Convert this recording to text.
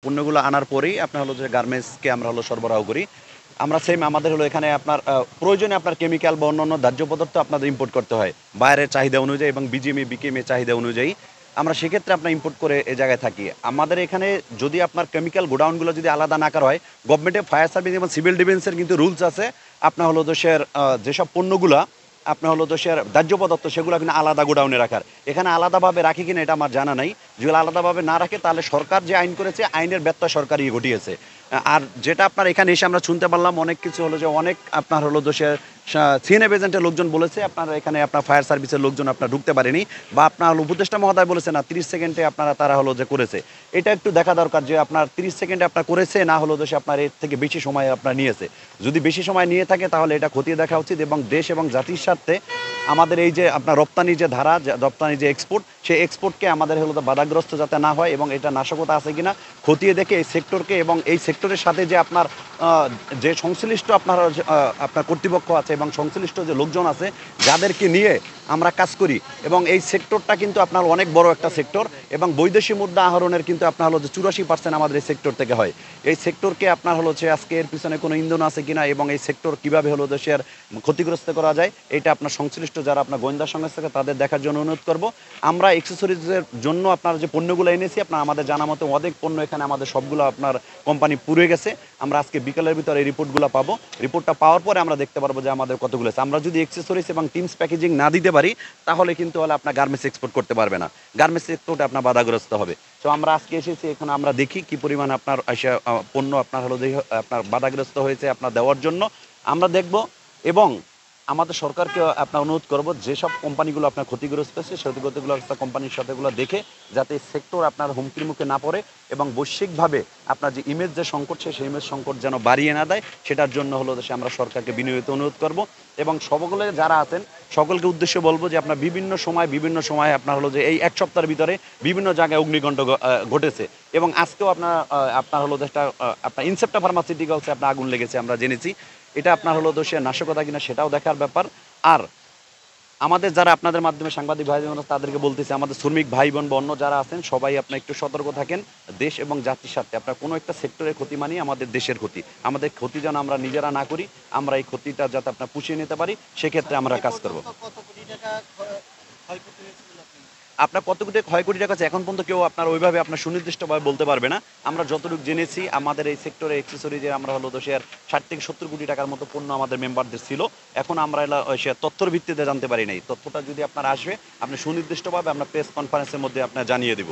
পণ্যগুলো আনার পরেই আপনার হলো যে গার্মেন্টসকে আমরা হলো সরবরাহ করি। আমরা সেম আমাদের হলো এখানে আপনার প্রয়োজনে আপনার কেমিক্যাল বা অন্যান্য দাহ্য পদার্থ আপনাদের ইম্পোর্ট করতে হয়। বাইরের চাহিদা অনুযায়ী এবং বিজিএমই, বিকেএমই চাহিদা অনুযায়ী। আমরা সেক্ষেত্রে আপনার ইম্পোর্ট করে এ জায়গায় থাকি। আমাদের এখানে যদি আপনার কেমিক্যাল গোডাউনগুলো যদি আলাদা না করা হয়, গভর্নমেন্টের ফায়ার সার্ভিস এবং সিভিল ডিফেন্সের কিন্তু রুলস আছে। আপনার হলো দেশের যেসব পণ্যগুলা আপনার হলো দেশের দাহ্য পদার্থ সেগুলো কিন্তু আলাদা গোডাউনে রাখার। এখানে আলাদাভাবে রাখে কিনা এটা আমার জানা নাই। যদি আলাদাভাবে না রাখে তাহলে সরকার যে আইন করেছে আইনের ব্যত্যয় সরকারই ঘটিয়েছে। আর যেটা আপনার এখানে এসে আমরা শুনতে পারলাম অনেক কিছু হলো যে অনেক আপনার হলো দেশের সিএনএফ এজেন্টের লোকজন বলেছে আপনার এখানে আপনার ফায়ার সার্ভিসের লোকজন আপনার ঢুকতে পারেনি, বা আপনার হলো উপদেষ্টা মহোদয় বলেছে না 30 সেকেন্ডে আপনারা তারা হলো যে করেছে। এটা একটু দেখা দরকার যে আপনার 30 সেকেন্ডে আপনার করেছে না হলো দেশে আপনার এর থেকে বেশি সময় আপনার নিয়েছে। যদি বেশি সময় নিয়ে থাকে তাহলে এটা খতিয়ে দেখা উচিত এবং দেশ এবং জাতির স্বার্থে আমাদের এই যে আপনার রপ্তানি যে ধারা, রপ্তানি যে এক্সপোর্ট, সেই এক্সপোর্টকে আমাদের হলো বাধাগ্রস্ত যাতে না হয় এবং এটা নাশকতা আছে কিনা খতিয়ে দেখে এই সেক্টরকে এবং এই সেক্টরের সাথে যে আপনার যে সংশ্লিষ্ট আপনার আপনার কর্তৃপক্ষ আছে এবং সংশ্লিষ্ট যে লোকজন আছে যাদেরকে নিয়ে আমরা কাজ করি, এবং এই সেক্টরটা কিন্তু আপনার অনেক বড় একটা সেক্টর এবং বৈদেশিক মুদ্রা আহরণের কিন্তু আপনার হলো যে 84% আমাদের এই সেক্টর থেকে হয়। এই সেক্টরকে আপনার হলো যে আজকে এর পিছনে কোনো ইন্ধন আছে কিনা এবং এই সেক্টর কীভাবে হলো দেশের ক্ষতিগ্রস্ত করা যায় এটা আপনার সংশ্লিষ্ট যারা আপনার গোয়েন্দা সংস্থা তাদের দেখার জন্য অনুরোধ করব। আমরা এক্সেসরিজের জন্য আপনার যে পণ্যগুলো এনেছি আপনার আমাদের জানা মতো অনেক পণ্য এখানে আমাদের সবগুলো আপনার কোম্পানি পুড়ে গেছে। আমরা আজকে বিকালের ভিতরে এই রিপোর্টগুলো পাবো। রিপোর্টটা পাওয়ার পরে আমরা দেখতে পারবো যে আমাদের কতগুলো আছে। আমরা যদি এক্সেসরিজ এবং টিমস প্যাকেজিং না দিতে পারি তাহলে কিন্তু হলে আপনার গার্মেন্টস এক্সপোর্ট করতে পারবে না, গার্মেন্টস এক্সপোর্টে আপনার বাধাগ্রস্ত হবে। তো আমরা আজকে এসেছি এখানে আমরা দেখি কি পরিমাণ আপনার পণ্য আপনার হলো যে আপনার বাধাগ্রস্ত হয়েছে আপনার দেওয়ার জন্য আমরা দেখব। এবং আমাদের সরকারকে আপনার অনুরোধ করবো যেসব কোম্পানিগুলো আপনার ক্ষতিগ্রস্ত হয়েছে সেই ক্ষতিগ্রস্ত কোম্পানির সাথেগুলো দেখে যাতে সেক্টর আপনার হুমকির মুখে না পড়ে এবং বৈশ্বিকভাবে আপনার যে ইমেজ যে সংকট সেই ইমেজ সংকট যেন বাড়িয়ে না দেয়, সেটার জন্য হলো সে আমরা সরকারকে বিনিয়োজিত অনুরোধ করব। এবং সকলে যারা আছেন সকলকে উদ্দেশ্যে বলবো যে আপনার বিভিন্ন সময় আপনার হলো যে এই এক সপ্তাহের ভিতরে বিভিন্ন জায়গায় অগ্নিকাণ্ড ঘটেছে এবং আজকেও আপনার হলো একটা আপনার ইনসেপ্টা ফার্মাসিউটিক্যালসে আপনার আগুন লেগেছে আমরা জেনেছি। এটা আপনার হলো দোষের নাশকতা কিনা সেটাও দেখার ব্যাপার। আর আমাদের যারা আপনাদের মাধ্যমে সাংবাদিক ভাই বোন তাদেরকে বলতেছে আমাদের শ্রমিক ভাই বোন বা অন্য যারা আছেন সবাই আপনার একটু সতর্ক থাকেন। দেশ এবং জাতির স্বার্থে আপনার কোনো একটা সেক্টরের ক্ষতি মানে আমাদের দেশের ক্ষতি, আমাদের ক্ষতি যেন আমরা নিজেরা না করি, আমরা এই ক্ষতিটা যাতে আপনার পুষিয়ে নিতে পারি সেক্ষেত্রে আমরা কাজ করব। আপনার কত কোটি ক্ষয়কোটি টাকা আছে এখন পর্যন্ত কেউ আপনার ওইভাবে আপনার সুনির্দিষ্টভাবে বলতে পারবে না। আমরা যতটুকু জেনেছি আমাদের এই সেক্টরে এক্সেসরিজে আমরা হলো দেশের 60 থেকে 70 কোটি টাকার মতো পণ্য আমাদের মেম্বারদের ছিল। এখন আমরা সে তথ্যর ভিত্তিতে জানতে পারি নাই। তথ্যটা যদি আপনার আসবে আপনি সুনির্দিষ্টভাবে আপনার প্রেস কনফারেন্সের মধ্যে আপনার জানিয়ে দিব।